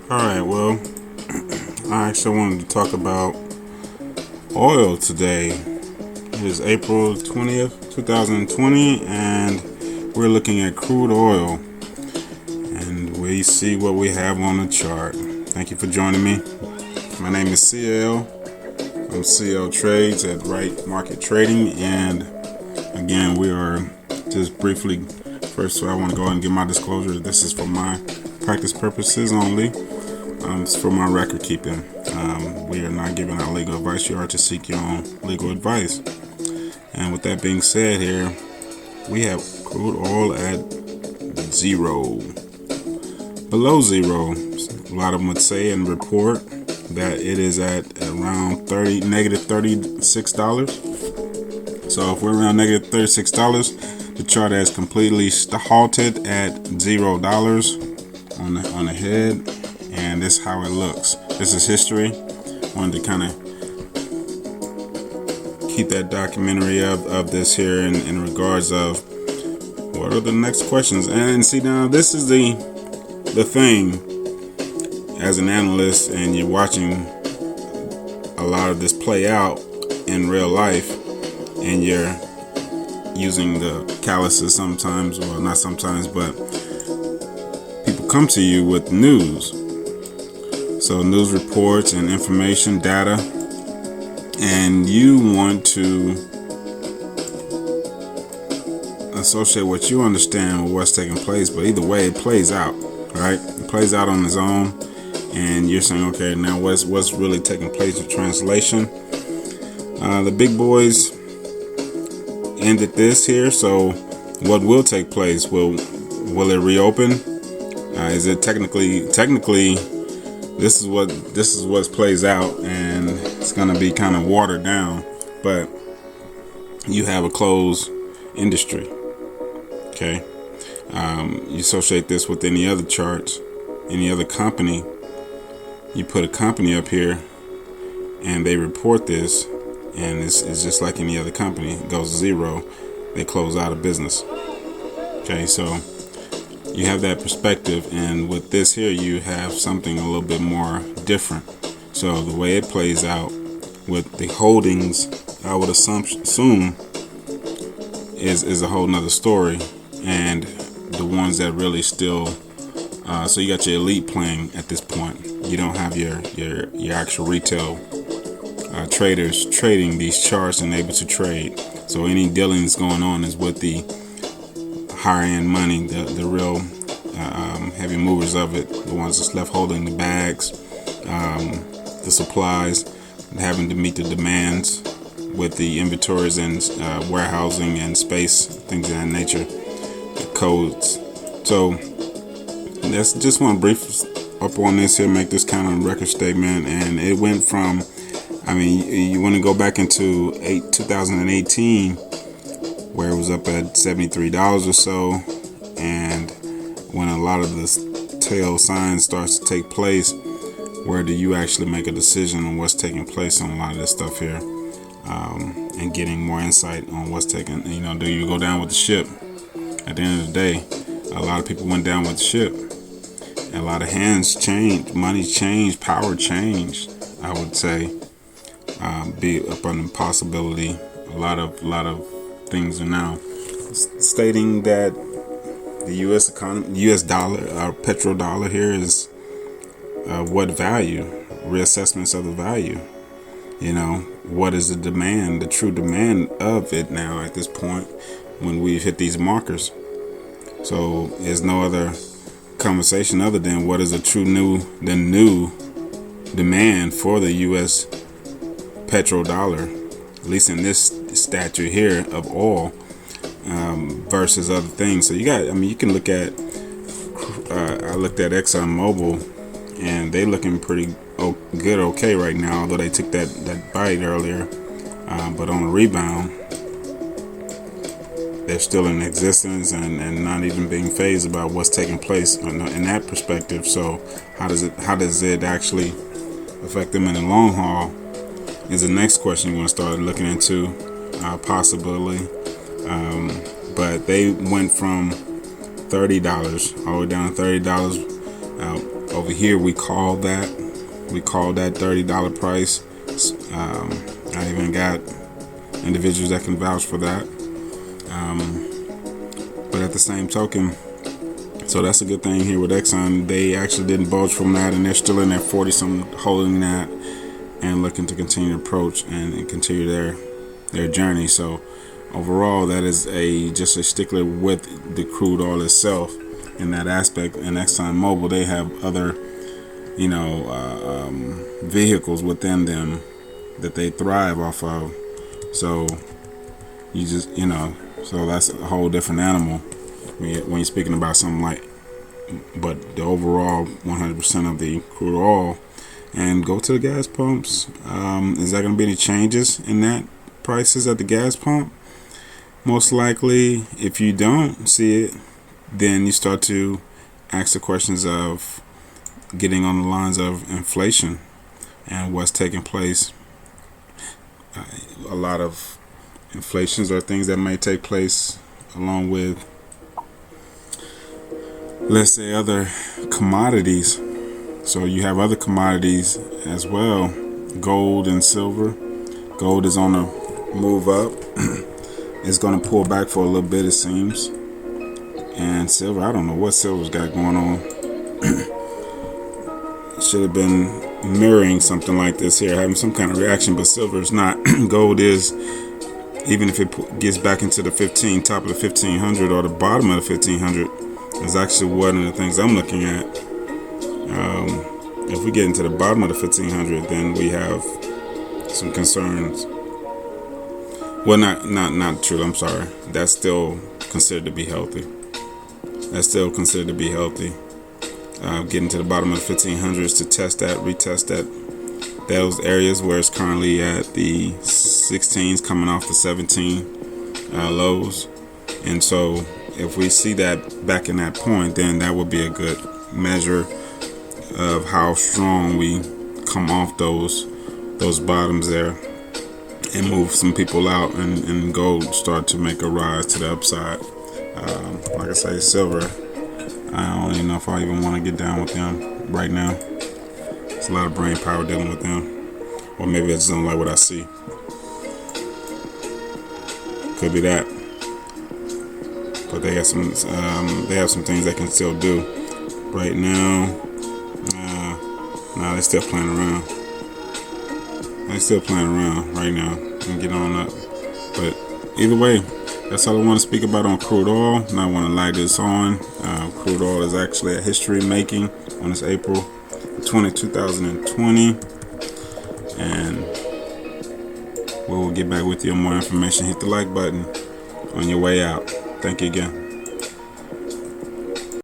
Alright, well, I actually wanted to talk about oil today. It is April 20th, 2020, and we're looking at crude oil. And we see what we have on the chart. Thank you for joining me. My name is CL. I'm CL Trades at Right Market Trading, and again, we are just briefly. First, I want to go ahead and give my disclosure. This is for my practice purposes only. It's for my record keeping. We are not giving out legal advice. You are to seek your own legal advice. And with that being said, here we have crude oil at zero, below zero. A lot of them would say and report that it is at around negative $36. So if we're around negative $36, the chart has completely halted at $0 on the head. And this is how it looks. This is history. Wanted to kind of keep that documentary of this here in regards of what are the next questions. And see, now this is the thing as an analyst, and you're watching a lot of this play out in real life, and you're using the calluses sometimes, well, not sometimes, but people come to you with news. So news reports and information, data, and you want to associate what you understand with what's taking place. But either way, it plays out, right? It plays out on its own, and you're saying, okay, now what's really taking place with translation? The big boys ended this here. So what will take place? Will it reopen? Is it technically? This is what plays out, and it's going to be kind of watered down, but you have a closed industry. Okay, you associate this with any other charts, any other company. You put a company up here, and they report this, and it's just like any other company. It goes zero, they close out of business. Okay, so you have that perspective, and with this here you have something a little bit more different. So the way it plays out with the holdings, I would assume is a whole nother story, and the ones that really still so you got your elite playing at this point. You don't have your actual retail traders trading these charts and able to trade. So any dealings going on is with the higher end money, the real heavy movers of it, the ones that's left holding the bags, the supplies, having to meet the demands with the inventories and warehousing and space, things of that nature, the codes. So that's just one brief up on this here, make this kind of record statement. And it went from, you want to go back into 2018, where it was up at $73 or so, and when a lot of the tail signs starts to take place, where do you actually make a decision on what's taking place on a lot of this stuff here, and getting more insight on what's taking, do you go down with the ship? At the end of the day, a lot of people went down with the ship. A lot of hands changed, money changed, power changed, I would say. Be upon the possibility, a lot of things are now stating that the U.S. economy, U.S. dollar, our petrodollar here is what value, reassessments of the value. What is the demand, the true demand of it now at this point when we've hit these markers? So there's no other conversation other than what is a true new demand for the U.S. petrodollar, at least in this statute here of oil, versus other things. So you can look at, I looked at Exxon Mobil, and they looking pretty good, okay right now, although they took that bite earlier, but on a rebound, they're still in existence and not even being phased about what's taking place in that perspective. So how does it actually affect them in the long haul is the next question you want to start looking into, possibly. But they went from $30 all the way down to $30 Over here we call that $30 price. I even got individuals that can vouch for that. But at the same token, so that's a good thing here with Exxon. They actually didn't budge from that, and they're still in their 40-some, holding that and looking to continue to approach and continue their journey. So overall, that is just a stickler with the crude oil itself in that aspect. And Exxon Mobil, they have other vehicles within them that they thrive off of. So you just so that's a whole different animal when you're speaking about something like, but the overall 100% of the crude oil. And go to the gas pumps. Is there going to be any changes in that prices at the gas pump? Most likely, if you don't see it, then you start to ask the questions of getting on the lines of inflation and what's taking place. A lot of inflations are things that may take place along with, let's say, other commodities. So you have other commodities as well, gold and silver. Gold is on a move up. It's going to pull back for a little bit, it seems. And silver, I don't know what silver's got going on. Should have been mirroring something like this here, having some kind of reaction, but silver is not. Gold is, even if it gets back into the top of the 1500 or the bottom of the 1500, is actually one of the things I'm looking at. If we get into the bottom of the 1500, then we have some concerns. Well, not true. I'm sorry. That's still considered to be healthy. Getting to the bottom of the 1500s to retest those areas where it's currently at the 16s, coming off the 17 lows. And so if we see that back in that point, then that would be a good measure of how strong we come off those bottoms there and move some people out, and gold start to make a rise to the upside. Like I say, silver, I don't even know if I even want to get down with them right now. It's a lot of brain power dealing with them, or maybe I just don't like what I see. Could be that, but they have some things they can still do right now. They're still playing around. Right now and get on up. But either way, that's all I want to speak about on crude oil. And I want to light this on. Crude oil is actually a history making on this April 20, 2020. And we will get back with you on more information. Hit the like button on your way out. Thank you again.